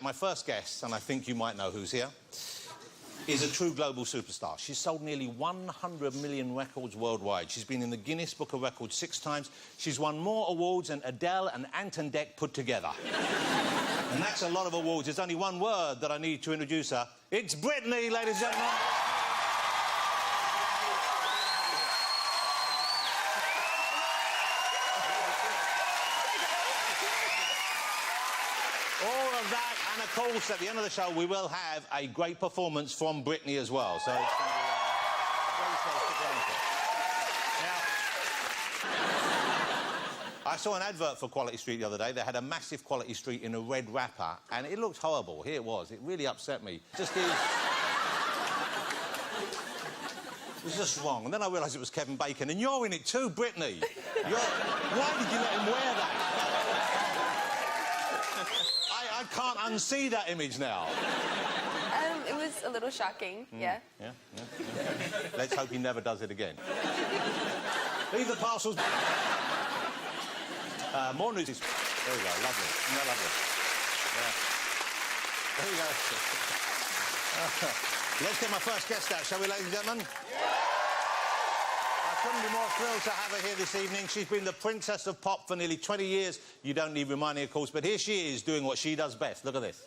My first guest, and I think you might know who's here, is a true global superstar. She's sold nearly 100 million records worldwide. She's been in the Guinness Book of Records 6 times. She's won more awards than Adele and Anton Deck put together. And that's a lot of awards. There's only one word that I need to introduce her. It's Britney, ladies and gentlemen. All of that, and of course, at the end of the show, we will have a great performance from Britney as well. So it's going to be very close to Durante. Now, I saw an advert for Quality Street the other day. They had a massive Quality Street in a red wrapper, and it looked horrible. Here it was. It really upset me. Just is... It was just wrong. And then I realised it was Kevin Bacon, and you're in it too, Britney. Why did you let him wear that? I can't unsee that image now. It was a little shocking, yeah. Yeah. Let's hope he never does it again. Leave the parcels... more news. There we go, lovely. Isn't that lovely? Yeah. There we go. Let's get my first guest out, shall we, ladies and gentlemen? I couldn't be more thrilled to have her here this evening. She's been the princess of pop for nearly 20 years. You don't need reminding, of course, but here she is doing what she does best. Look at this.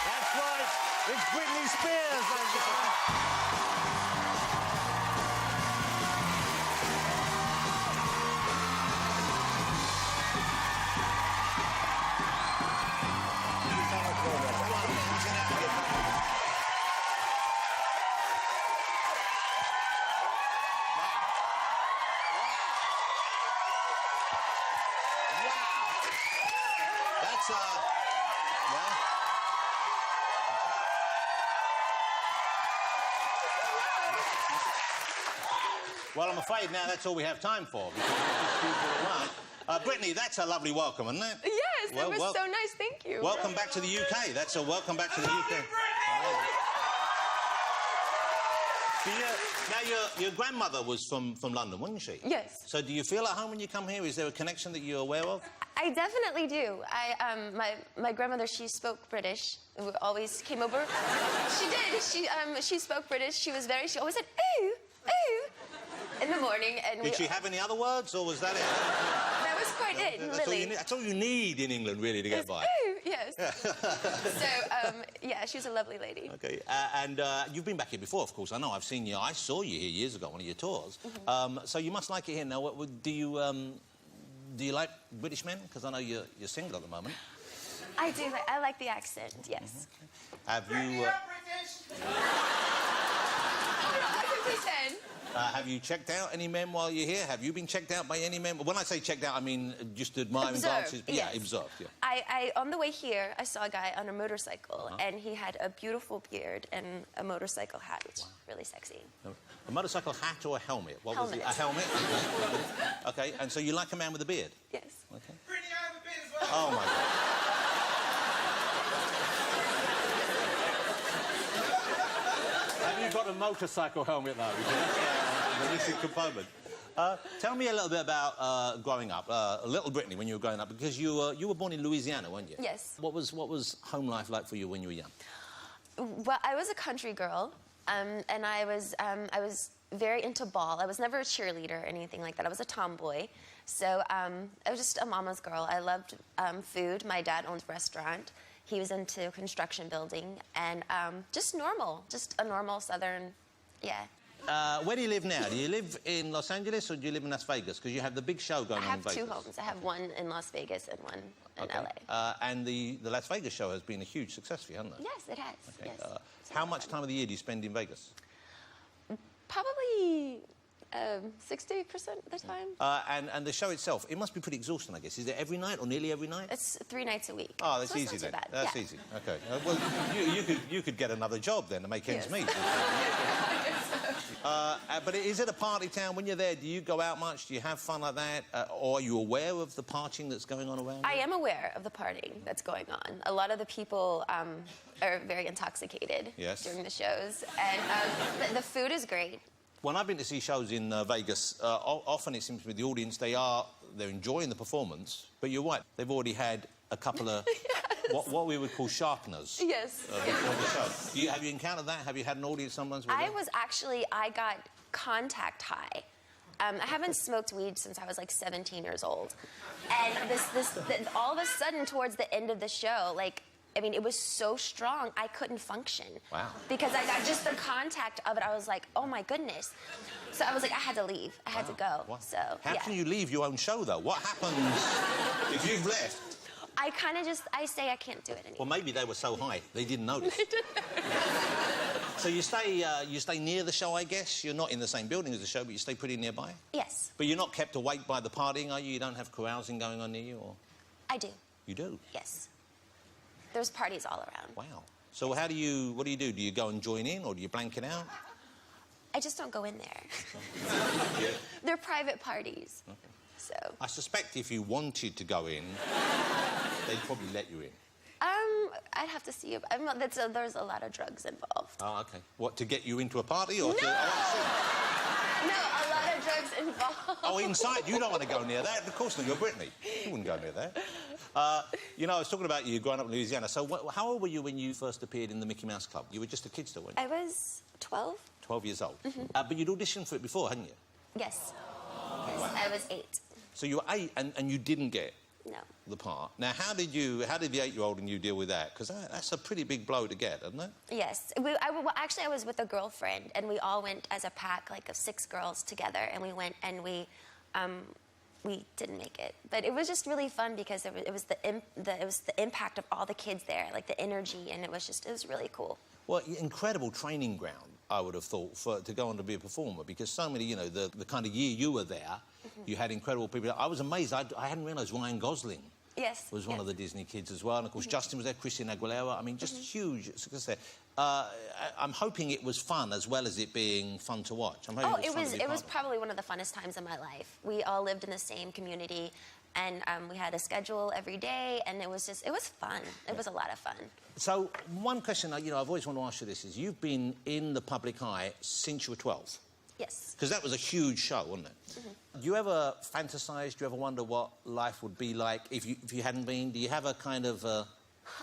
That's right, it's Britney Spears, ladies and gentlemen. Well, I'm afraid now that's all we have time for. Britney, that's a lovely welcome, isn't it? Yes, that was so nice, thank you. Welcome back to the UK. That's a welcome back to the UK. Now, your grandmother was from London, wasn't she? Yes. So do you feel at home when you come here? Is there a connection that you're aware of? I definitely do. My grandmother, she spoke British. We always came over. She did. She spoke British. She always said, ooh, ooh, in the morning. And did she have any other words, or was that it? That was quite it, Lily. That's all you need in England, really, to get by. Ooh, yes. So, yeah, she was a lovely lady. OK, and you've been back here before, of course. I know, I saw you here years ago on one of your tours. So you must like it here now. Do you like British men? Because I know you're single at the moment. I do. I like the accent, yes. Have you... British! I can pretend. Have you checked out any men while you're here? Have you been checked out by any men? When I say checked out, I mean just admiring glances. Yes. Yeah, observed, yeah. On the way here, I saw a guy on a motorcycle, and he had a beautiful beard and a motorcycle hat, which is really sexy. A motorcycle hat or a helmet? What helmet. Was it? A helmet? OK, and so you like a man with a beard? Yes. OK. Britney, I have a beard as well. Oh, my God. Have you got a motorcycle helmet, though? The missing component. Tell me a little bit about growing up, little Britney, when you were growing up, because you were born in Louisiana, weren't you? Yes. What was home life like for you when you were young? Well, I was a country girl, and I was very into ball. I was never a cheerleader or anything like that. I was a tomboy. So I was just a mama's girl. I loved food. My dad owned a restaurant. He was into construction building, and just a normal Southern, yeah. Where do you live now? Do you live in Los Angeles or do you live in Las Vegas? Because you have the big show going on in Vegas. I have 2 homes. I have one in Las Vegas and one in LA. And the Las Vegas show has been a huge success for you, hasn't it? Yes, it has. Okay. Yes. How much time of the year do you spend in Vegas? Probably 60% of the time. And the show itself, it must be pretty exhausting, I guess. Is it every night or nearly every night? It's 3 nights a week. Oh, that's so easy then. That's yeah. easy. Okay. Well, you could get another job then to make ends meet. But is it a party town? When you're there, do you go out much? Do you have fun like that? Or are you aware of the partying that's going on around you? I am aware of the partying that's going on. A lot of the people are very intoxicated during the shows. And the food is great. When I've been to see shows in Vegas, often it seems to me the audience, they're enjoying the performance, but you're right, they've already had a couple of what we would call sharpeners. Yes. Before the show. Have you encountered that? Have you had an audience sometimes? I got contact high. I haven't smoked weed since I was like 17 years old. And all of a sudden, towards the end of the show, it was so strong, I couldn't function. Wow. Because I got just the contact of it, I was like, oh my goodness. So I was like, I had to leave. I had to go. Wow. So, How can you leave your own show, though? What happens if you've left? I kind of I say I can't do it anymore. Well, maybe they were so high, they didn't notice. They didn't. So you stay near the show, I guess? You're not in the same building as the show, but you stay pretty nearby? Yes. But you're not kept awake by the partying, are you? You don't have carousing going on near you, or...? I do. You do? Yes. There's parties all around. Wow. So what do you do? Do you go and join in, or do you blank it out? I just don't go in there. They're private parties. Okay. So... I suspect if you wanted to go in, they'd probably let you in. I'd have to see. There's a lot of drugs involved. Oh, OK. What, to get you into a party, or No! to... No, a lot of drugs involved. Oh, inside? You don't want to go near that. Of course not. You're Britney. You wouldn't go near that. I was talking about you growing up in Louisiana. So how old were you when you first appeared in the Mickey Mouse Club? You were just a kid still, weren't you? I was 12. 12 years old. But you'd auditioned for it before, hadn't you? Yes. Yes, I was 8. So you were 8 and you didn't get no. the part. Now, how did the 8-year-old and you deal with that? Because that's a pretty big blow to get, isn't it? Yes. Actually, I was with a girlfriend, and we all went as a pack, of 6 girls together, and we went and we didn't make it. But it was just really fun because it was the impact of all the kids there, the energy, and it was really cool. Well, incredible training ground, I would have thought, to go on to be a performer, because so many, the kind of year you were there, you had incredible people. I was amazed. I hadn't realised Ryan Gosling was one of the Disney kids as well. And, of course, Justin was there, Christina Aguilera. I mean, just huge success there. I'm hoping it was fun as well as it being fun to watch. It was probably one of the funnest times of my life. We all lived in the same community, and we had a schedule every day, and it was fun. It was a lot of fun. So one question, I've always wanted to ask you this is, you've been in the public eye since you were 12. Yes. Because that was a huge show, wasn't it? Do you ever fantasise, do you ever wonder what life would be like if you hadn't been? Do you have a kind of...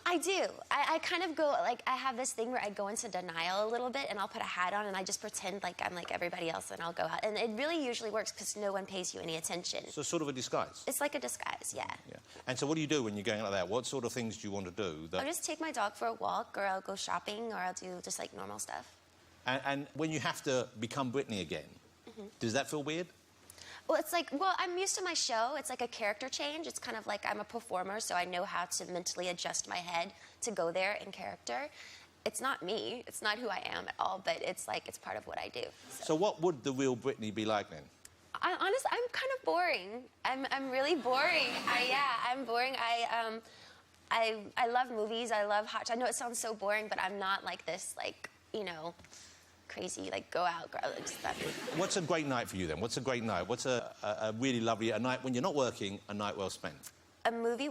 I do. I kind of go, I have this thing where I go into denial a little bit, and I'll put a hat on and I just pretend like I'm like everybody else, and I'll go out. And it really usually works because no one pays you any attention. So sort of a disguise? It's like a disguise, yeah. And so what do you do when you're going like that? What sort of things do you want to do? I'll just take my dog for a walk, or I'll go shopping, or I'll do just normal stuff. And when you have to become Britney again, does that feel weird? Well, it's I'm used to my show. It's like a character change. It's kind of like I'm a performer, so I know how to mentally adjust my head to go there in character. It's not me. It's not who I am at all, but it's it's part of what I do. So what would the real Britney be like then? Honestly, I'm kind of boring. I'm really boring. I'm boring. I love movies. I love hot. I know it sounds so boring, but I'm not like this, crazy, go out, girl. What's a great night for you, then? What's a great night? What's a really lovely night when you're not working, a night well spent? A movie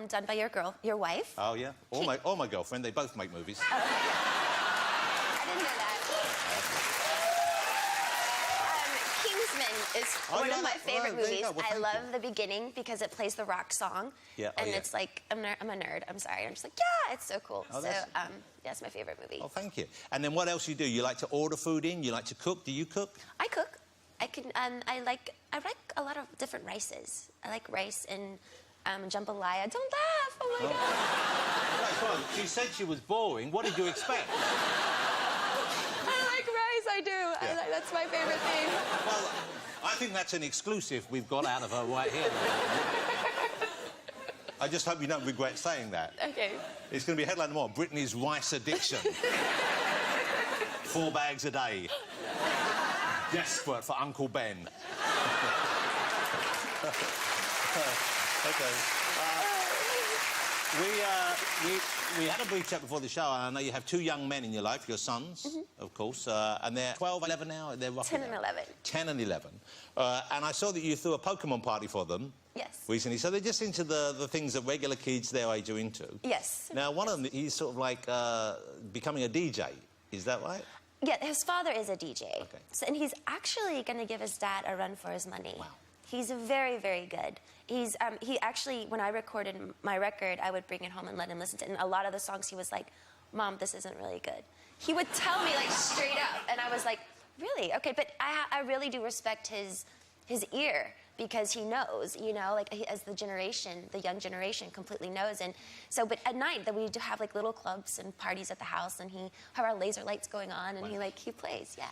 done by your wife. Oh, yeah? Or my girlfriend. They both make movies. Oh, okay. I didn't know that. Kingsman is one of my favorite movies. Well, I love the beginning because it plays the rock song. Yeah. And it's I'm a nerd. I'm sorry. I'm just yeah, it's so cool. Oh, that's my favorite movie. Oh, thank you. And then what else you do? You like to order food in? You like to cook? Do you cook? I cook. I like a lot of different rices. I like rice and jambalaya. Don't laugh. Oh my God. Right, she said she was boring. What did you expect? I like rice. I do. Yeah. That's my favorite thing. Well, I think that's an exclusive we've got out of her right here. I just hope you don't regret saying that. Okay. It's going to be a headline tomorrow, Britney's rice addiction. 4 bags a day. Desperate for Uncle Ben. Okay. We had a brief chat before the show, and I know you have 2 young men in your life, your sons, of course, and they're 12, 11 now? They're roughly 10 and 11. 10 and 11. And I saw that you threw a Pokemon party for them. Yes. Recently, so they're just into the things that regular kids their age are into. Yes. Now, one of them, he's sort of like becoming a DJ. Is that right? Yeah, his father is a DJ. Okay. So, and he's actually going to give his dad a run for his money. Wow. He's very, very good. He actually, when I recorded my record, I would bring it home and let him listen to it. And a lot of the songs, he was like, Mom, this isn't really good. He would tell me, like, straight up. And I was like, really? Okay, but I really do respect his ear, because he knows, you know, like, as the young generation completely knows. And so, but at night, that we do have, like, little clubs and parties at the house, and he have our laser lights going on, and wow. he plays, yeah.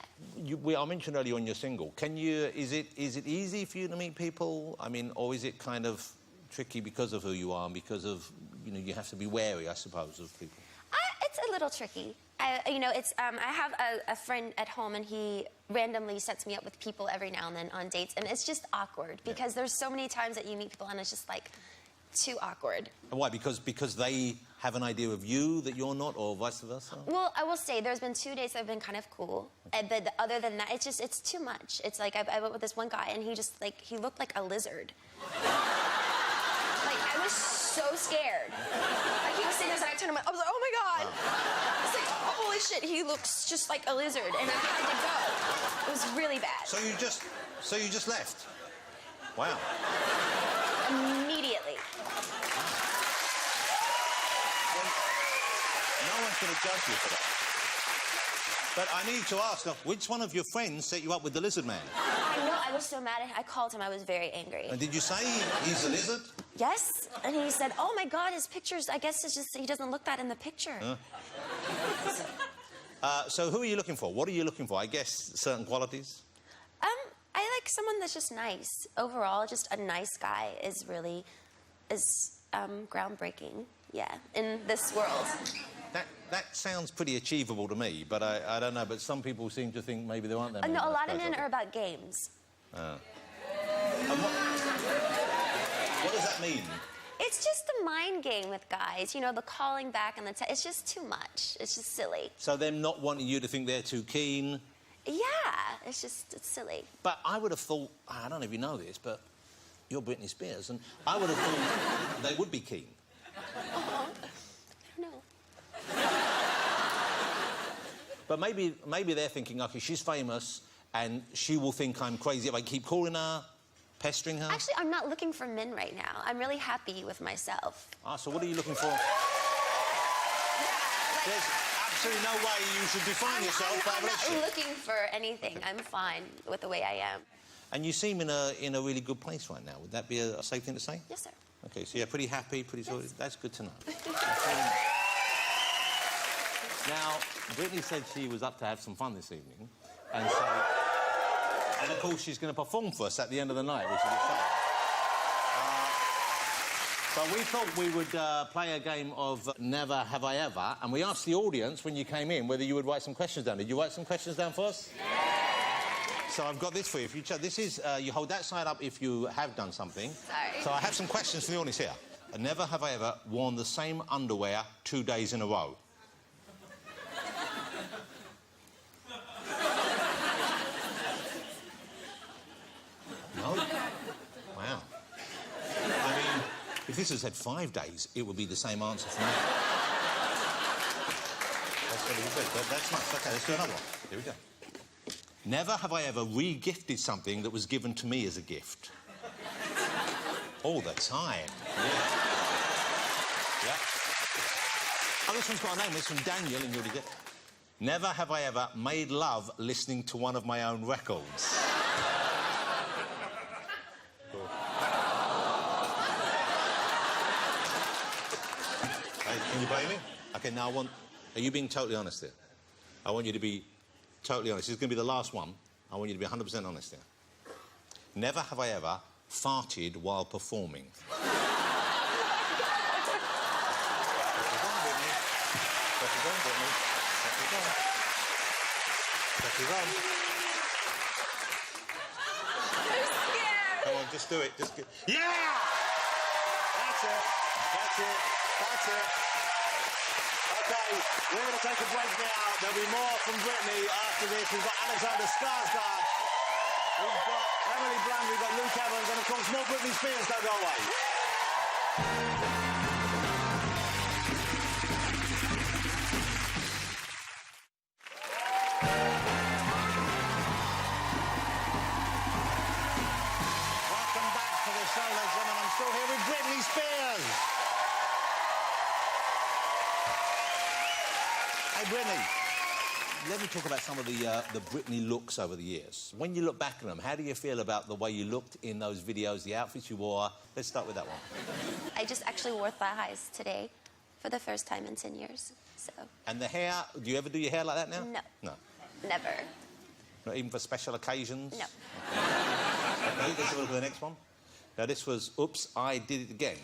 I mentioned earlier on your single. Is it easy for you to meet people? I mean, or is it kind of tricky because of who you are and because of, you know, you have to be wary, I suppose, of people? It's a little tricky. I have a friend at home, and he randomly sets me up with people every now and then on dates, and it's just awkward because there's so many times that you meet people and it's just like too awkward. And why? Because they have an idea of you that you're not, or vice versa? Well, I will say there's been 2 dates that have been kind of cool, but other than that, it's too much. It's like I went with this one guy, and he looked like a lizard. Like, I was so scared. Like, he was sitting there, and I turned him. I was like, oh my God. Wow. It's like, holy shit, he looks just like a lizard, and I had to go. It was really bad. So you just left? Wow. Immediately. Well, no one's going to judge you for that. But I need to ask, which one of your friends set you up with the lizard man? I know, I was so mad. I called him. I was very angry. And did you say he's a lizard? Yes. And he said, oh my God, his pictures, I guess it's just he doesn't look that in the picture. So who are you looking for? What are you looking for? I guess certain qualities? I like someone that's just nice. Overall, just a nice guy is groundbreaking, yeah, in this world. That sounds pretty achievable to me, but I don't know. But some people seem to think maybe there aren't that many. No, a lot of men are about games. And what does that mean? It's just a mind game with guys. You know, the calling back and it's just too much. It's just silly. So them not wanting you to think they're too keen? Yeah, it's silly. But I would have thought, I don't know if you know this, but you're Britney Spears, and I would have thought they would be keen. I don't know. But maybe they're thinking, OK, she's famous, and she will think I'm crazy if I keep calling her, pestering her. Actually, I'm not looking for men right now. I'm really happy with myself. So what are you looking for? There's absolutely no way you should define yourself by a I'm not relationship. looking for anything. I'm fine with the way I am. And you seem in a really good place right now. Would that be a safe thing to say? Yes, sir. OK, so you're pretty happy, pretty sorted. That's good to know. Now, Britney said she was up to have some fun this evening, and of course she's going to perform for us at the end of the night, which is exciting. But we thought we would play a game of Never Have I Ever, and we asked the audience when you came in whether you would write some questions down. Did you write some questions down for us? Yeah. So I've got this for you. If you this is you hold that side up if you have done something. Sorry. So I have some questions for the audience here. Never have I ever worn the same underwear 2 days in a row. No? Wow. I mean, if this has had 5 days, it would be the same answer for me. That's really good. That's nice. OK, let's do another one. Here we go. Never have I ever re-gifted something that was given to me as a gift. All the time. Yeah. Yeah. Oh, this one's got a name. This from Daniel, and you already did. Never have I ever made love listening to one of my own records. Can you blame me? OK, now are you being totally honest here? I want you to be totally honest. This is going to be the last one. I want you to be 100% honest here. Never have I ever farted while performing. Press it on, Britney. Press it on, Britney. Press it on. Press it on. I'm scared. Come on, just do it. Just get... Yeah! That's it. That's it. That's it. OK, we're going to take a break now. There'll be more from Britney after this. We've got Alexander Skarsgård. We've got Emily Blunt. We've got Luke Evans. And, of course, more Britney Spears. Don't go away. Welcome back to the show, ladies and gentlemen. I'm still here with Britney Spears. Hey, Britney, let me talk about some of the Britney looks over the years. When you look back at them, how do you feel about the way you looked in those videos, the outfits you wore? Let's start with that one. I just actually wore thigh highs today for the first time in 10 years, so... And the hair, do you ever do your hair like that now? No. No. Never. Not even for special occasions? No. OK, let's have a look at the next one. Now, this was Oops, I Did It Again.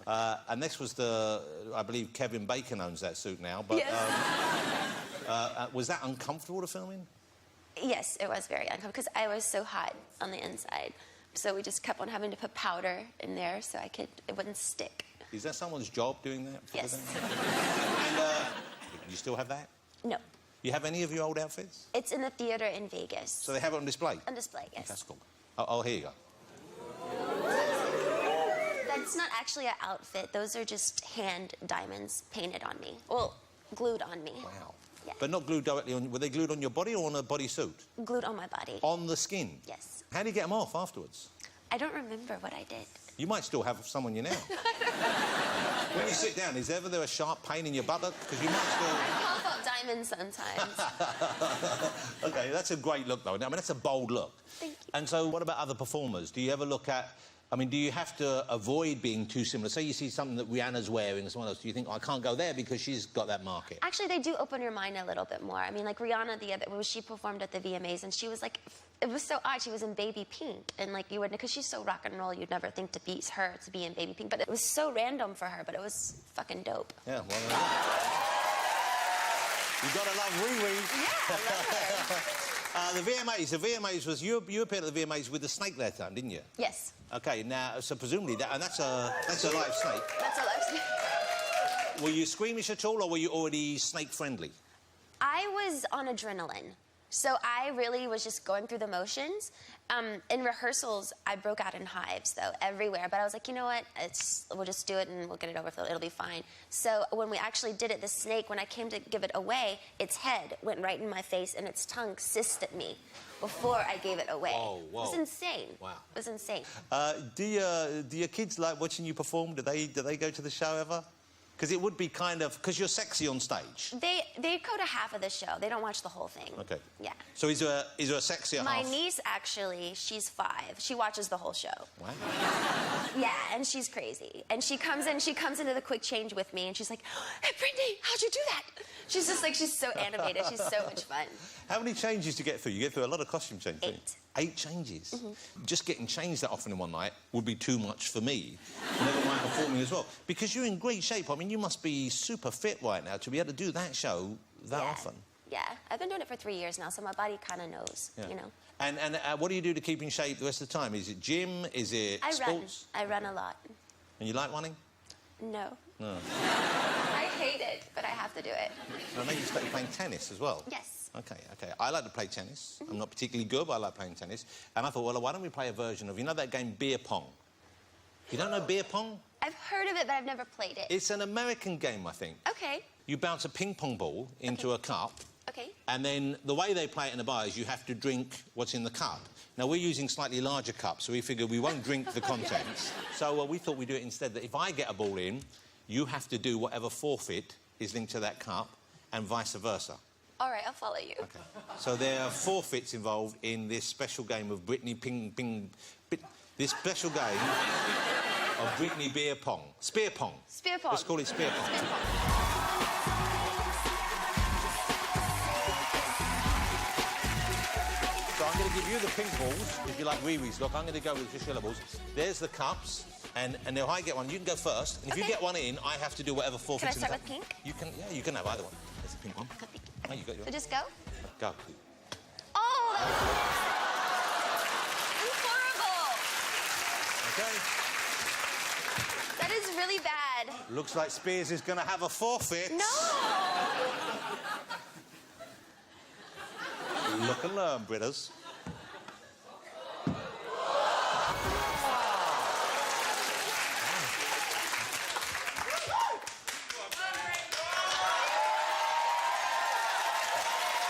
And this was the... I believe Kevin Bacon owns that suit now, but... Yes. Was that uncomfortable to film in? Yes, it was very uncomfortable because I was so hot on the inside. So we just kept on having to put powder in there so it wouldn't stick. Is that someone's job doing that? Yes. And you still have that? No. You have any of your old outfits? It's in the theater in Vegas. So they have it on display? On display, yes. That's cool. Oh, here you go. That's not actually an outfit. Those are just hand diamonds painted on me. Well, glued on me. Wow. Yeah. But not glued directly on... Were they glued on your body or on a bodysuit? Glued on my body. On the skin? Yes. How do you get them off afterwards? I don't remember what I did. You might still have some on you now. When you sit down, is there ever a sharp pain in your buttock? Because you might still... I pop up diamonds sometimes. OK, that's a great look, though. I mean, that's a bold look. Thank you. And so what about other performers? Do you ever look at... I mean, do you have to avoid being too similar? Say you see something that Rihanna's wearing or someone else, do you think, I can't go there because she's got that market? Actually, they do open your mind a little bit more. I mean, like Rihanna, when she performed at the VMAs, and she was like, it was so odd. She was in baby pink, and like you would, because she's so rock and roll, you'd never think to be her to be in baby pink. But it was so random for her, but it was fucking dope. Yeah, well, you gotta love Riri. Yeah, I love her. The VMAs was... You appeared at the VMAs with the snake that time, didn't you? Yes. OK, now, so presumably... And that's a live snake. That's a live snake. Were you squeamish at all, or were you already snake-friendly? I was on adrenaline. So I really was just going through the motions. In rehearsals, I broke out in hives, though, everywhere. But I was like, you know what? We'll just do it and we'll get it over with. It'll be fine. So when we actually did it, the snake, when I came to give it away, its head went right in my face and its tongue hissed at me before I gave it away. Whoa, whoa. It was insane. Wow. It was insane. Do your kids like watching you perform? Do they go to the show ever? Because it would be kind of... Because you're sexy on stage. They go to half of the show. They don't watch the whole thing. OK. Yeah. So is there a sexier half? My niece, actually, she's 5. She watches the whole show. Wow. Yeah, and she's crazy. And she comes into the quick change with me, and she's like, hey, Britney, how'd you do that? She's just like, she's so animated. She's so much fun. How many changes do you get through? You get through a lot of costume changes. 8. 8 changes? Mm-hmm. Just getting changed that often in one night would be too much for me. Never mind performing as well. Because you're in great shape. I mean, you must be super fit right now to be able to do that show that often. Yeah, I've been doing it for 3 years now, so my body kind of knows, you know. And what do you do to keep in shape the rest of the time? Is it gym? Is it sports? I run a lot. And you like running? No. No. I hate it, but I have to do it. I know you started playing tennis as well. Yes. OK. I like to play tennis. I'm not particularly good, but I like playing tennis. And I thought, well, why don't we play a version of... You know that game beer pong? You don't know beer pong? I've heard of it, but I've never played it. It's an American game, I think. OK. You bounce a ping-pong ball into a cup. OK. And then the way they play it in the bar is you have to drink what's in the cup. Now, we're using slightly larger cups, so we figured we won't drink the contents. So we thought we'd do it instead, that if I get a ball in, you have to do whatever forfeit is linked to that cup, and vice versa. All right, I'll follow you. OK. So there are forfeits involved in this special game of Britney this special game of Britney beer pong. Spear pong. Spear pong. Let's call it spear pong. Spear pong. So I'm going to give you the pink balls, if you like Riri's look. I'm going to go with just yellow balls. There's the cups, and if I get one, you can go first. And if you get one in, I have to do whatever four fits in the cup. Can I start with pink? You can, yeah, you can have either one. There's the pink one. Oh, you got yours. So just go? Go. Oh, that's horrible. Okay. That is really bad. Looks like Spears is going to have a forfeit. No. Look and learn, Britters.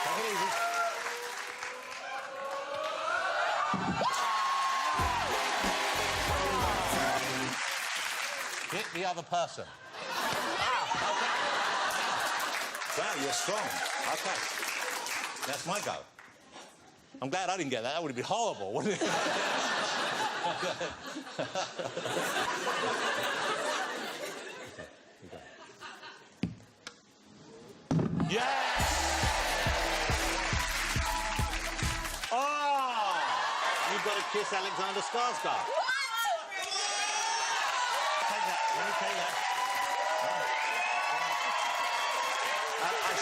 Take it easy. Hit the other person. Wow, you're strong. Okay. That's my go. I'm glad I didn't get that. That would have been horrible, wouldn't it? Yes! Oh! You've got to kiss Alexander Skarsgård. Take that. Let me take that.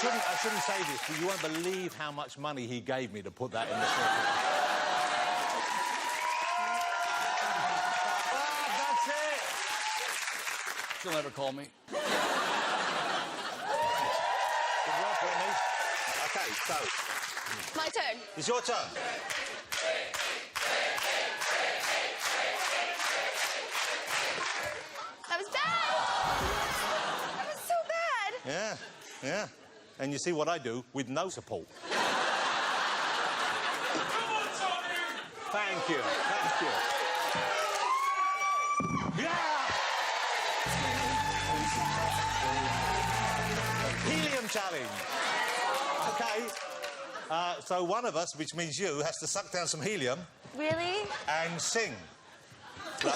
I shouldn't say this, but you won't believe how much money he gave me to put that in the circuit. Oh, that's it! She'll never call me. Good work, Britney. Okay, so... My turn. It's your turn. That was bad. That was so bad. Yeah, yeah. And you see what I do with no support. Thank you, thank you. Yeah! Helium challenge. Okay. So one of us, which means you, has to suck down some helium. Really? And sing. Now,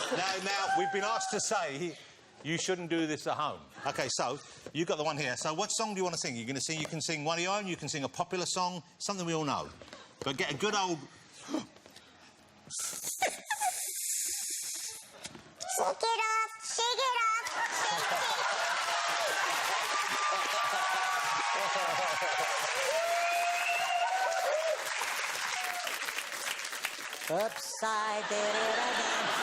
we've been asked to say you shouldn't do this at home. OK, so you've got the one here. So what song do you want to sing? You're going to sing, you can sing one of your own, you can sing a popular song, something we all know. But get a good old... Shake it off, shake it off, Oops, I did it again.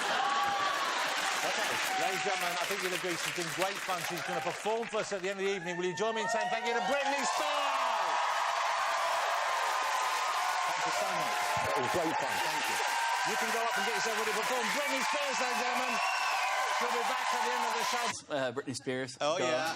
OK, ladies and gentlemen, I think you'll agree she's been great fun. She's going to perform for us at the end of the evening. Will you join me in saying thank you to Britney Spears? Thank you so much. It was great fun, thank you. You can go up and get yourself ready to perform. Britney Spears, ladies and gentlemen. She'll be back at the end of the show. Britney Spears. Oh, Go. yeah.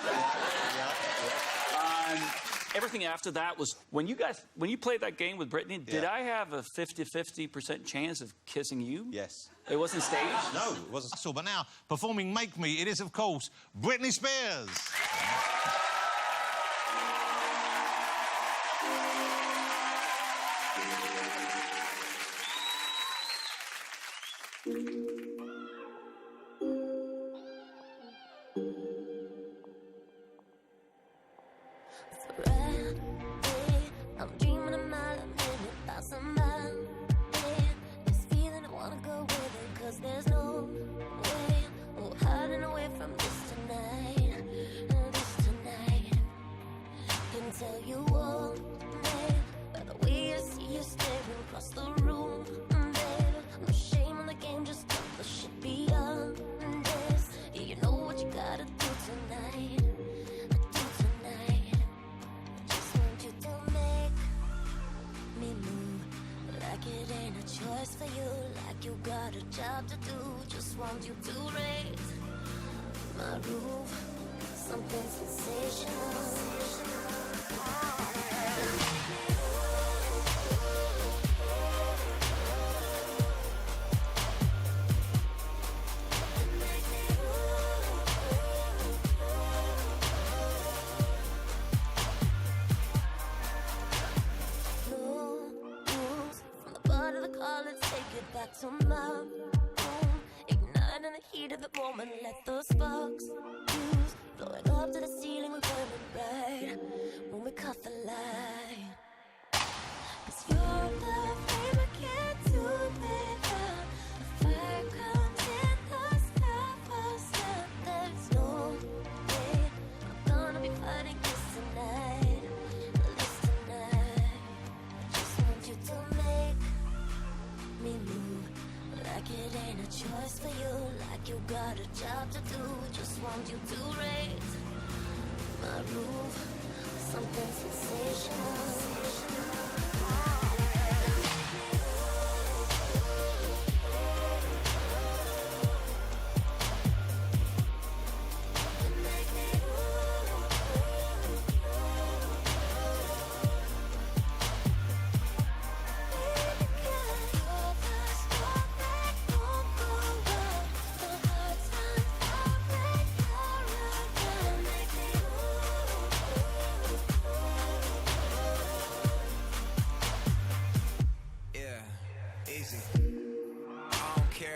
Everything after that was when you played that game with Britney. Did I have a 50% chance of kissing you? Yes. It wasn't staged. No, it wasn't. But now, performing Make Me, it is, of course, Britney Spears. I'm dreaming a mile a minute about somebody. This feeling I wanna go with it, 'cause there's no way we're hiding away from this tonight. Can tell you all, babe, by the way I see you staring across the room, babe. No shame in the game, just put the shit beyond this. Yeah, you know what you gotta do tonight. It ain't a choice for you, like you got a job to do. Just want you to raise my roof, something sensational. Let's take it back to my room. Ignite in the heat of the moment. Let those sparks fuse. Blowing up to the ceiling, we burn it bright when we cut the light. 'Cause you're the flame I a choice for you, like you got a job to do. Just want you to raise my roof, something sensational.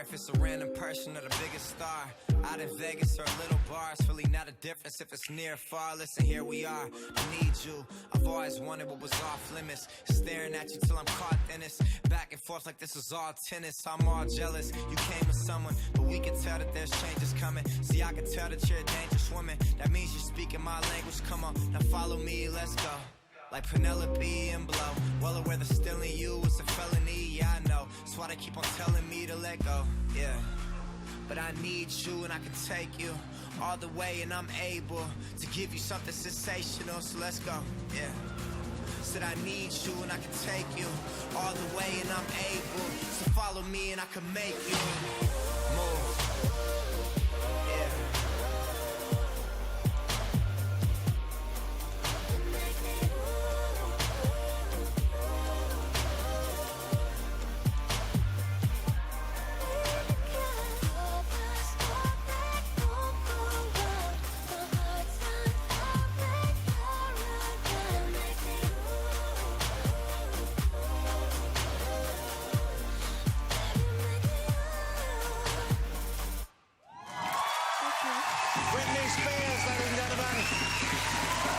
If it's a random person or the biggest star out in Vegas or a little bar, it's really not a difference if it's near or far. Listen, here we are, I need you. I've always wanted what was off limits, staring at you till I'm caught in this, back and forth like this is all tennis. I'm all jealous, you came with someone, but we can tell that there's changes coming. See, I can tell that you're a dangerous woman. That means you're speaking my language, come on, now follow me, let's go. Like Penelope and Blow, well aware that stealing you is a felony, yeah I know. That's why they keep on telling me to let go, yeah. But I need you and I can take you all the way, and I'm able to give you something sensational, so let's go, yeah. Said I need you and I can take you all the way, and I'm able, so follow me and I can make you move. Britney Spears, ladies and gentlemen.